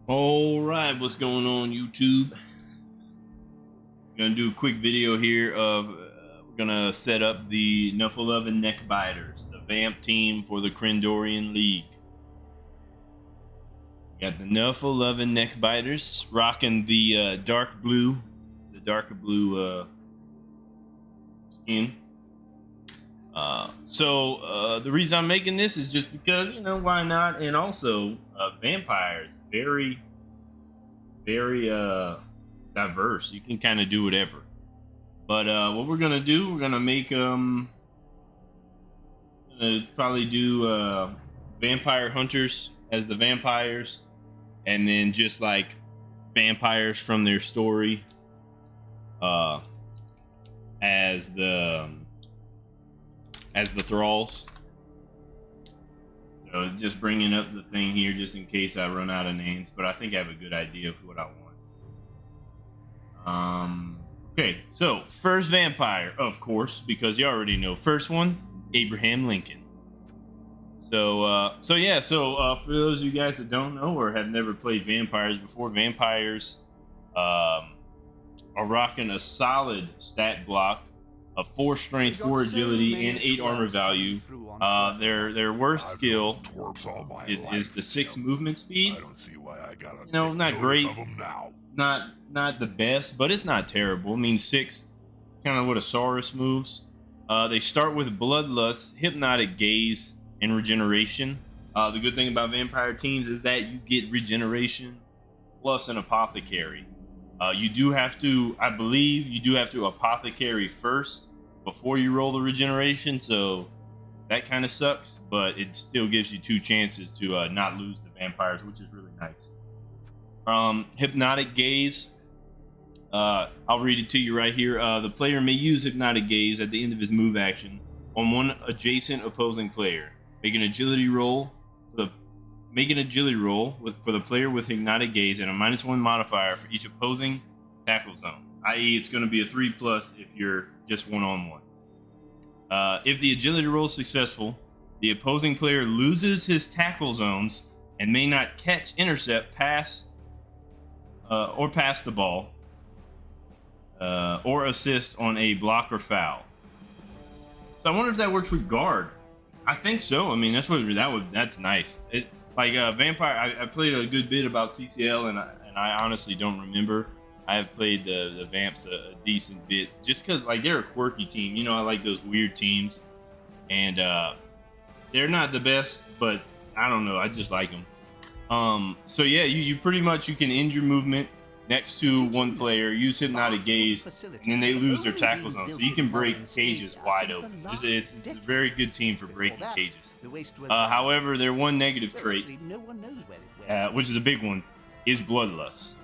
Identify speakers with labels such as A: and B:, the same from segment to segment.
A: All right, what's going on, YouTube? Gonna do a quick video here of we're gonna set up the Nuffle Neck Biters, the vamp team for the Crenbowl League. Got the Nuffle Neck Biters rocking the dark blue, skin. The reason I'm making this is just because, you know, why not? And also, vampires, very diverse. You can kind of do whatever. But what we're gonna do, we're gonna make probably do vampire hunters as the vampires, and then just like vampires from their story as the thralls. So just bringing up the thing here just in case I run out of names, but I think I have a good idea of what I want. Okay, so first vampire, of course, because you already know. First one, Abraham Lincoln. So for those of you guys that don't know or have never played vampires before, vampires are rocking a solid stat block of 4 strength, 4 agility, and 8 armor value. Their worst skill is the 6 movement speed.
B: I don't see why I gotta
A: not great,
B: now.
A: not the best, but it's not terrible. I mean, 6 is kind of what a Saurus moves. They start with Bloodlust, Hypnotic Gaze, and Regeneration. The good thing about vampire teams is that you get Regeneration plus an Apothecary. You do have to, I believe, Apothecary first before you roll the Regeneration, so that kind of sucks, but it still gives you 2 chances to not lose the vampires, which is really nice. Hypnotic Gaze. I'll read it to you right here. The player may use Hypnotic Gaze at the end of his move action on one adjacent opposing player. Make an agility roll for the player with Hypnotic Gaze and a -1 modifier for each opposing tackle zone, i.e. it's going to be a 3+ if you're just one-on-one. If the agility roll is successful, the opposing player loses his tackle zones and may not catch, intercept, pass the ball, or assist on a block or foul. So I wonder if that works with guard. I think so. I mean, that's nice. Vampire, I played a good bit about CCL, and I honestly don't remember. I have played the Vamps a decent bit, just because they're a quirky team. You know, I like those weird teams, and they're not the best, but I don't know. I just like them. You pretty much you can end your movement next to one player, use Hypnotic Gaze, and then they lose their tackle zone. So you can break cages wide open. It's a very good team for breaking cages. However, their one negative trait, which is a big one, is Bloodlust.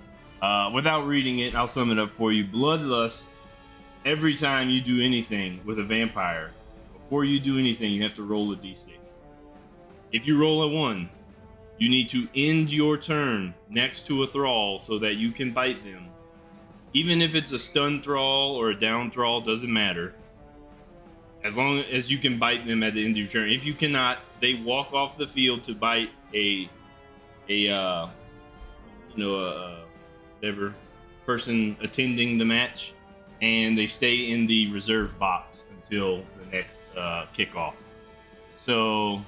A: Without reading it, I'll sum it up for you. Bloodlust, every time you do anything with a vampire, before you do anything, you have to roll a d6. If you roll a 1, you need to end your turn next to a thrall so that you can bite them. Even if it's a stun thrall or a down thrall, doesn't matter. As long as you can bite them at the end of your turn. If you cannot, they walk off the field to bite whatever person attending the match, and they stay in the reserve box until the next kickoff. So,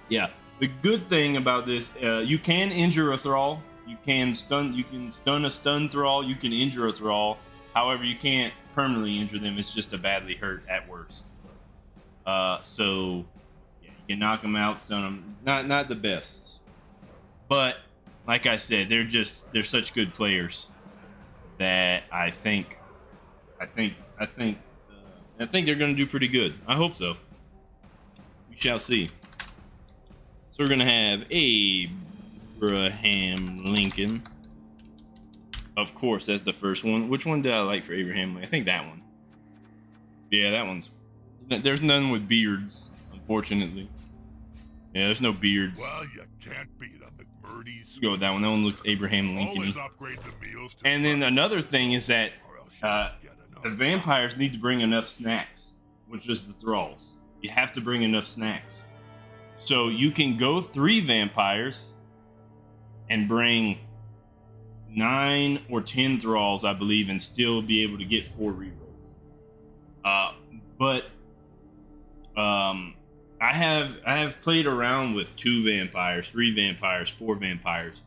A: yeah. The good thing about this, you can injure a thrall. You can stun a stun thrall. You can injure a thrall. However, you can't permanently injure them. It's just a badly hurt at worst. You can knock them out, stun them. Not the best, but like I said, they're such good players that I think they're going to do pretty good. I hope so. We shall see. So we're going to have Abraham Lincoln. Of course, that's the first one. Which one did I like for Abraham? I think that one. Yeah, that one's... There's none with beards, unfortunately. Yeah, there's no beards.
B: Well, you can't beat them, McMurdy's.
A: Go with that one. That one looks Abraham Lincoln. And then another thing is that the vampires need to bring enough snacks, which is the thralls. You have to bring enough snacks. So you can go 3 vampires and bring 9 or 10 thralls, I believe, and still be able to get 4 rerolls. But I have played around with 2 vampires, 3 vampires, 4 vampires,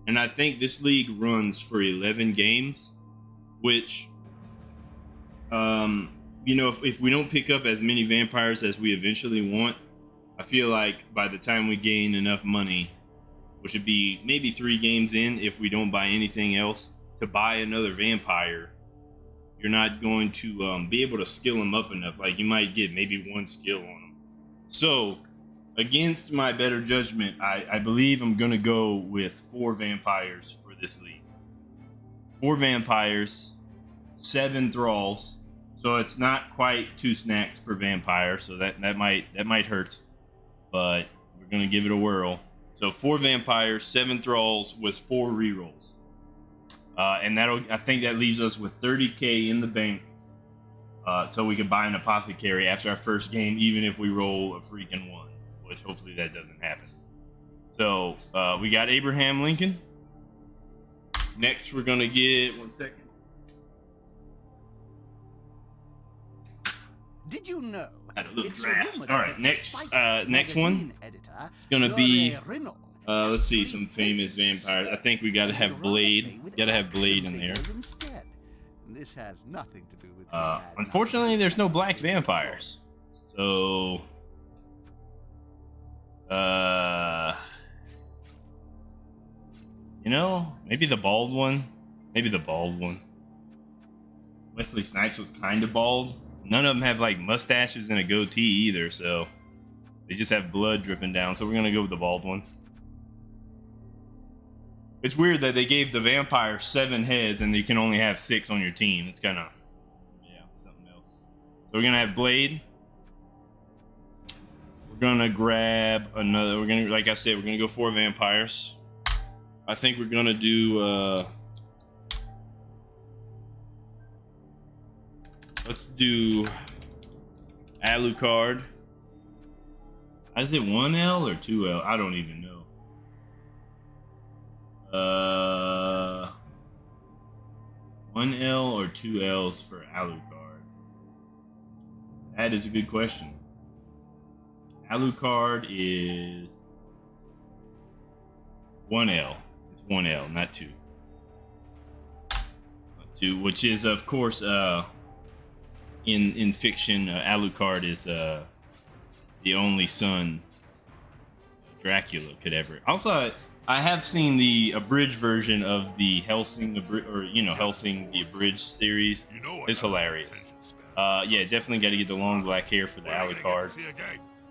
A: and I think this league runs for 11 games, which you know, if we don't pick up as many vampires as we eventually want, I feel like by the time we gain enough money, which would be maybe 3 games in if we don't buy anything else, to buy another vampire, you're not going to be able to skill them up enough. Like, you might get maybe 1 skill on them. So, against my better judgment, I believe I'm going to go with 4 vampires for this league. 4 vampires, 7 thralls. So it's not quite 2 snacks per vampire, so that might hurt, but we're gonna give it a whirl. So 4 vampires, 7 thralls with 4 rerolls, and I think that leaves us with 30k in the bank, so we can buy an apothecary after our first game, even if we roll a freaking 1, which hopefully that doesn't happen. So we got Abraham Lincoln. Next, we're gonna get 1 second.
C: Did you know?
A: Had a little draft. All right, next one is gonna be let's see, some famous vampires. I think we gotta have Blade. Gotta have Blade in there.
C: This has nothing to do with
A: unfortunately, there's no black vampires, so you know, maybe the bald one. Wesley Snipes was kind of bald. None of them have like mustaches and a goatee either, so they just have blood dripping down. So we're gonna go with the bald one. It's weird that they gave the vampire 7 heads and you can only have 6 on your team. It's kind of, yeah, something else. So we're gonna have Blade. We're gonna grab another. We're gonna, like I said, we're gonna go 4 vampires. I think we're gonna do. Let's do Alucard. Is it 1L or 2L? I don't even know. 1L or 2Ls for Alucard? That is a good question. Alucard is 1L. It's 1L, not 2. Not 2, which is, of course, in fiction, Alucard is the only son Dracula could ever. Also, I have seen the abridged version of the Helsing, Helsing the abridged series. It's hilarious. Yeah, definitely got to get the long black hair for the Alucard.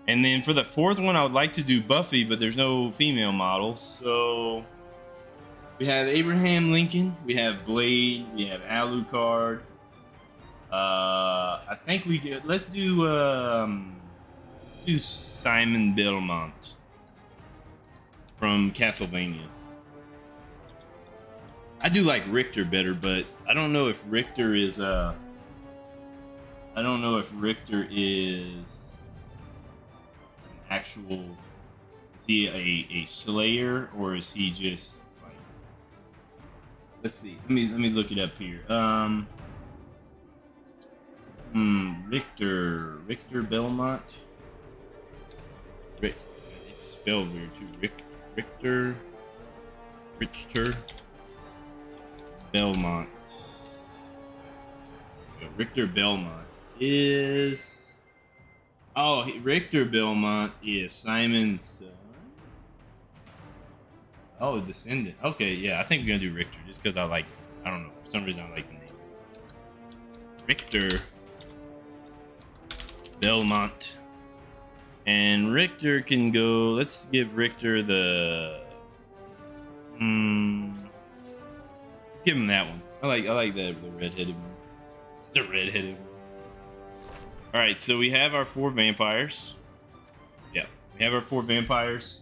A: And then for the 4th one, I would like to do Buffy, but there's no female models. So we have Abraham Lincoln, we have Blade, we have Alucard. I think we get. Let's do Simon Belmont from Castlevania. I do like Richter better, but I don't know if Richter is an actual. Is he a slayer, or is he just like? Let's see. Let me look it up here. Richter Belmont. It's spelled weird too. Richter Belmont. Richter Belmont is. Oh, Richter Belmont is Simon's son. Oh, a descendant. Okay, yeah, I think we're gonna do Richter just because I don't know, for some reason I like the name. Richter Belmont. And Richter can go. Let's give Richter the. Let's give him that one. I like the redheaded one. It's the redheaded one. All right, so we have our 4 vampires. Yeah, we have our 4 vampires.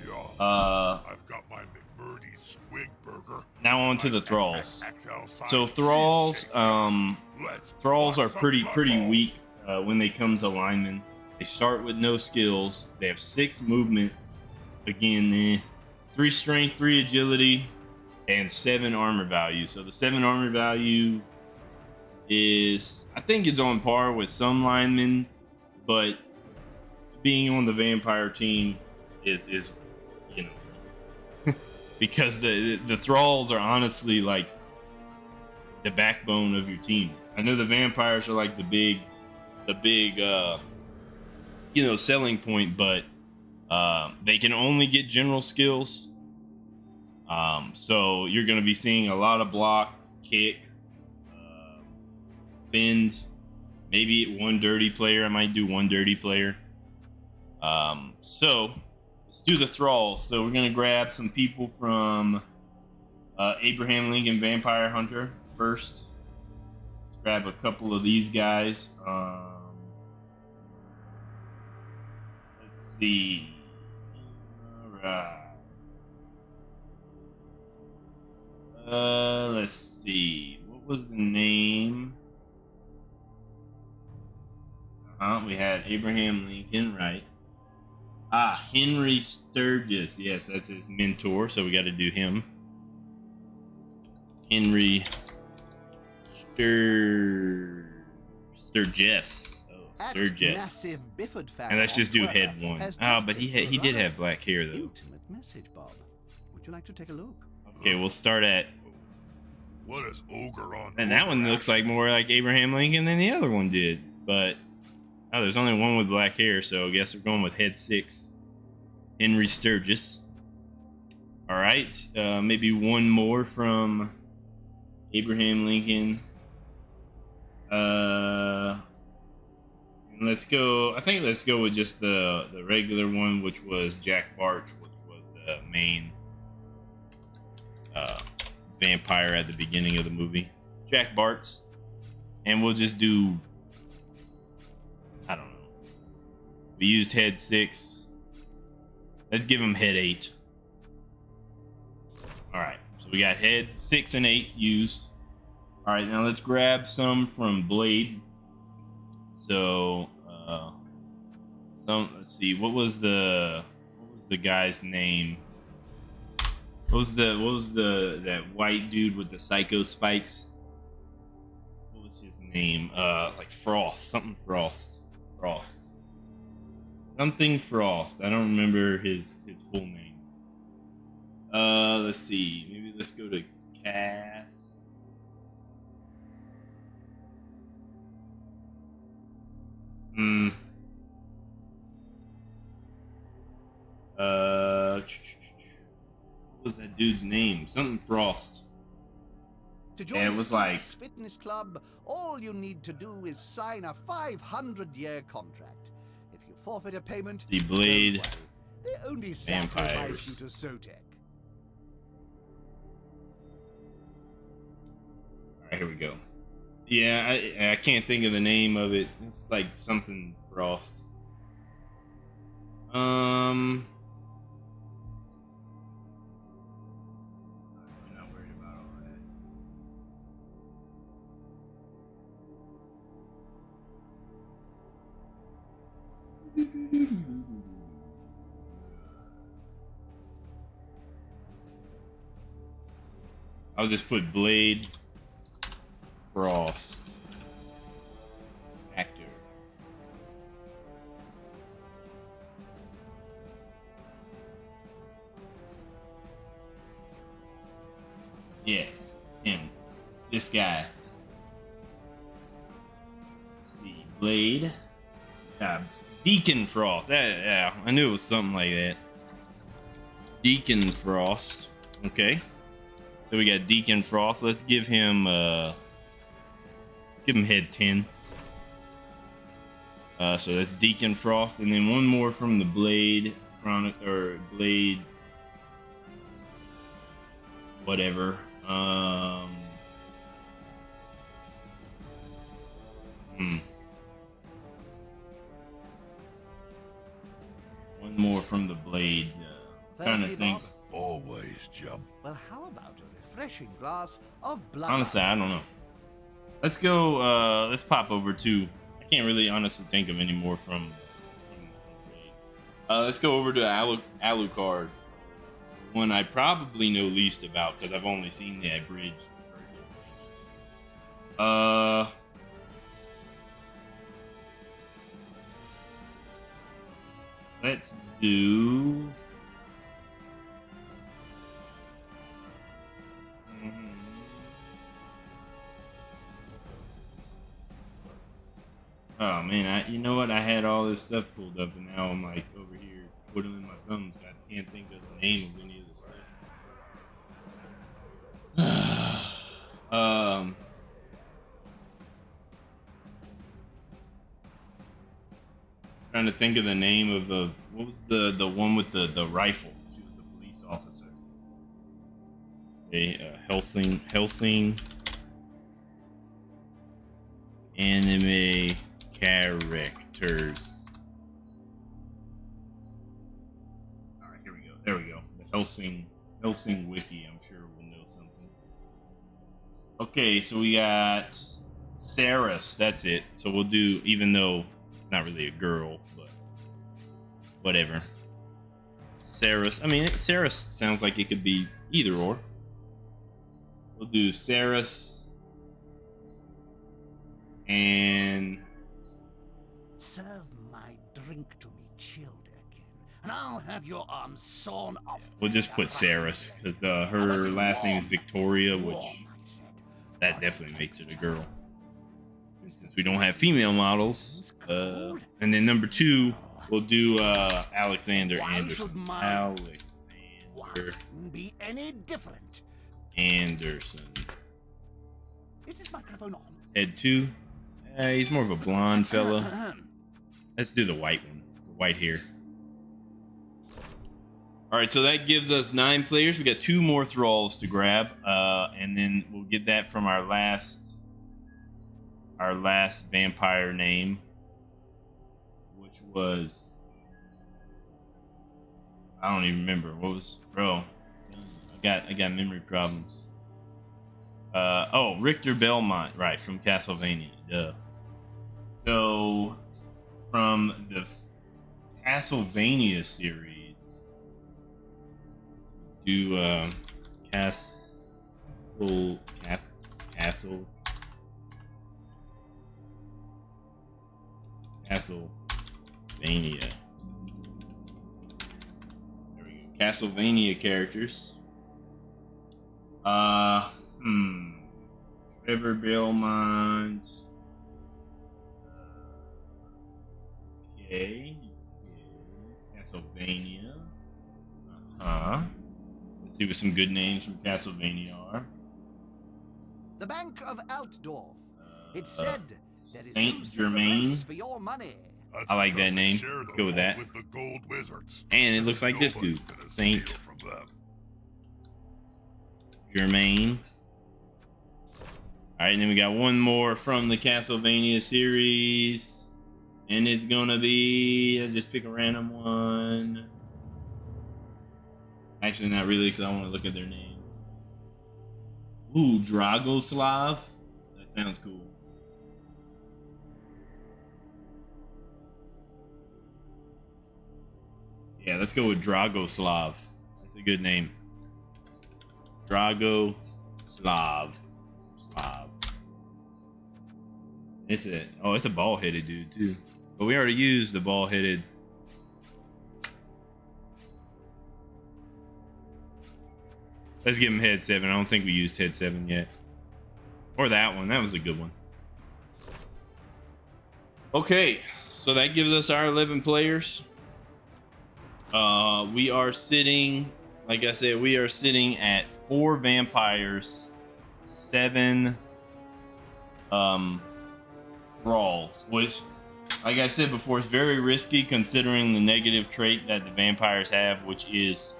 B: Yeah. I've got my McMurdy squig burger.
A: Now on to the thralls. So thralls are pretty weak when they come to linemen. They start with no skills. They have 6 movement. Again, 3 strength, 3 agility, and 7 armor value. So the 7 armor value is, I think it's on par with some linemen, but being on the vampire team is you know, because the thralls are honestly like the backbone of your team. I know the vampires are like the big you know, selling point, but they can only get general skills. So you're going to be seeing a lot of block, kick, bend, maybe one dirty player. I might do one dirty player. So let's do the thralls. So we're going to grab some people from Abraham Lincoln Vampire Hunter first. Let's grab a couple of these guys. Let's see. All right. Let's see. What was the name? We had Abraham Lincoln, right? Henry Sturgis. Yes, that's his mentor, so we got to do him. Henry Sturgis. Oh, Sturgis. And let's just do head 1. But he did have black hair though.
C: Intimate message, Bob. Would you like to take a look?
A: Okay, we'll start at.
B: What is ogre on?
A: And that one looks like more like Abraham Lincoln than the other one did. But there's only one with black hair, so I guess we're going with head 6. Henry Sturgis. All right, maybe one more from Abraham Lincoln. Let's go. I think let's go with just the regular one, which was Jack Barch, which was the main vampire at the beginning of the movie. Jack Bartz. And we'll just do, I don't know. We used head 6. Let's give him head 8. All right. So we got heads 6 and 8 used. All right. Now let's grab some from Blade. So, let's see. What was the guy's name? What was that white dude with the psycho spikes? What was his name? Like Frost, something Frost. Something Frost. I don't remember his full name. Let's see. Maybe let's go to cast. What was that dude's name? Something Frost.
C: To join
A: And it was like
C: Fitness Club, all you need to do is sign a 500-year contract. If you forfeit a payment,
A: the Blade.
C: They only sacrifice you to Sotek.
A: All right, here we go. Yeah, I can't think of the name of it. It's like something Frost. I'm not worried about all that. I'll just put Blade Frost actor. Yeah, him. This guy. Let's see, Blade. Deacon Frost. Yeah, I knew it was something like that. Deacon Frost. Okay. So we got Deacon Frost. Let's give him head 10. So that's Deacon Frost, and then one more from the Blade Blade whatever. One more from the Blade. Trying to think.
B: Always jump.
C: Well, how about a refreshing glass of blood?
A: Honestly, I don't know. Let's go. Let's pop over to. I can't really honestly think of any more from Blade. Let's go over to Alucard. one I probably know least about because I've only seen the abridged. Let's do. Oh man, you know what? I had all this stuff pulled up, and now I'm like over here twiddling my thumbs. I can't think of the name of any of this stuff. Trying to think of the name of the what was the one with the rifle? She was the police officer. Say Helsing anime characters. All right, here we go. There we go. The Helsing wiki. I'm sure we'll know something. Okay, so we got Saris. That's it. So we'll do, even though it's not really a girl, but whatever. Saris. I mean, Saris sounds like it could be either or. We'll do Saris and
C: serve my drink to me chilled again, and I'll have your arms sawn off.
A: We'll just put Saris because her last name is Victoria, which that definitely makes it a girl. Since we don't have female models, and then number 2, we'll do Alexander Anderson. Alexander
C: be any different?
A: Anderson.
C: Is this microphone on?
A: Head 2. He's more of a blonde fella. Let's do the white one. The white hair. Alright, so that gives us 9 players. We got 2 more thralls to grab. And then we'll get that from our last vampire name. Which was, I don't even remember. What was, bro? I got memory problems. Richter Belmont, right, from Castlevania. Duh. So, from the Castlevania series, do Castlevania. There we go. Castlevania characters. Trevor Belmont. Okay. Castlevania. Let's see what some good names from Castlevania are.
C: The Bank of Altdorf. It said there is
A: Saint
C: no silver
A: Germain.
C: place for your money.
A: I like that name. Let's go with that.
B: With the gold wizards.
A: And it looks like this dude, Saint Germain. All right, and then we got one more from the Castlevania series. And it's gonna be, let's just pick a random one. Actually, not really, because I want to look at their names. Ooh, Dragoslav. That sounds cool. Yeah, let's go with Dragoslav. That's a good name. Dragoslav. It's a ball-headed dude too. But we already used the ball-headed. Let's give him head 7. I don't think we used head 7 yet. Or that one. That was a good one. Okay, so that gives us our 11 players. We are sitting, like I said, we are sitting at 4 vampires, 7 thralls, which, like I said before, is very risky considering the negative trait that the vampires have, which is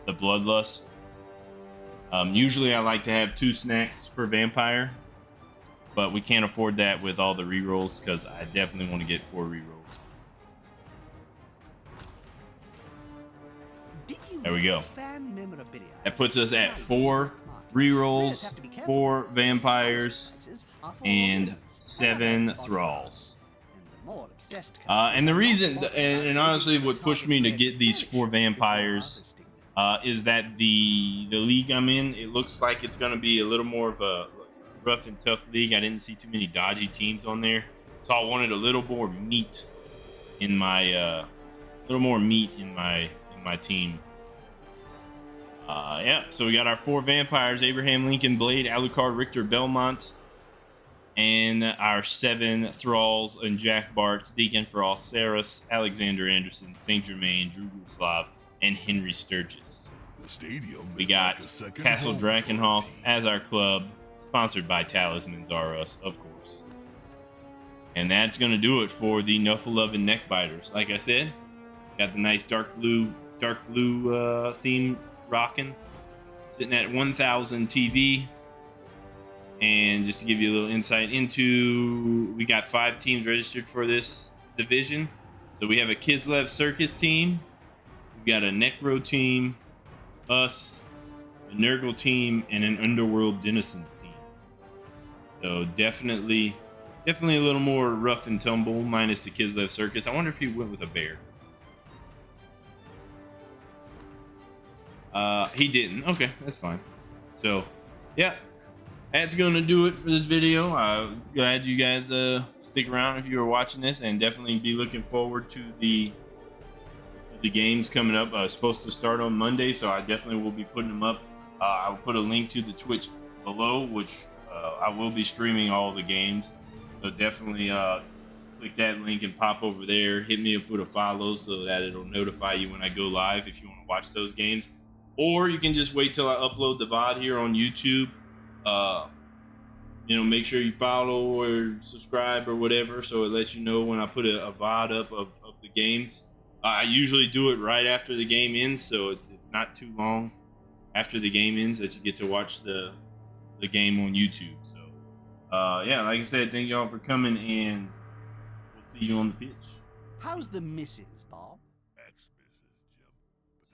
A: the bloodlust. Usually I like to have 2 snacks per vampire, but we can't afford that with all the rerolls because I definitely want to get 4 rerolls. There we go. That puts us at 4 rerolls, 4 vampires, and 7 thralls. And the reason, and honestly, what pushed me to get these 4 vampires is that the league I'm in, it looks like it's going to be a little more of a rough and tough league. I didn't see too many dodgy teams on there, so I wanted a little more meat in my team. Yeah, so we got our 4 vampires: Abraham Lincoln, Blade, Alucard, Richter, Belmont, and our 7 thralls and Jack Bart's, Deacon for all, Saris, Alexander Anderson, Saint Germain, Drew Guslav, and Henry Sturgis.
B: The stadium
A: We
B: is
A: got
B: like a second
A: Castle
B: home for a
A: Drakenhof
B: team.
A: as our club, sponsored by Talismans R Us, of course. And that's going to do it for the Nuffle-loving Neckbiters. Like I said, got the nice dark blue theme rocking, sitting at 1000 TV. And just to give you a little insight into, we got 5 teams registered for this division. So we have a Kislev Circus team, we got a Necro team, us, a Nurgle team, and an Underworld Denizens team. So definitely a little more rough and tumble, minus the Kislev Circus. I wonder if he went with a bear. He didn't. Okay, that's fine. So, yeah, that's gonna do it for this video. Glad you guys stick around if you were watching this, and definitely be looking forward to the games coming up. Supposed to start on Monday, so I definitely will be putting them up. I will put a link to the Twitch below, which I will be streaming all the games. So definitely click that link and pop over there. Hit me up with a follow so that it'll notify you when I go live if you want to watch those games. Or you can just wait till I upload the VOD here on YouTube. Make sure you follow or subscribe or whatever, so it lets you know when I put a VOD up of the games. I usually do it right after the game ends, so it's not too long after the game ends that you get to watch the game on YouTube. So, yeah, like I said, thank y'all for coming, and we'll see you on the pitch.
C: How's the missus, Bob?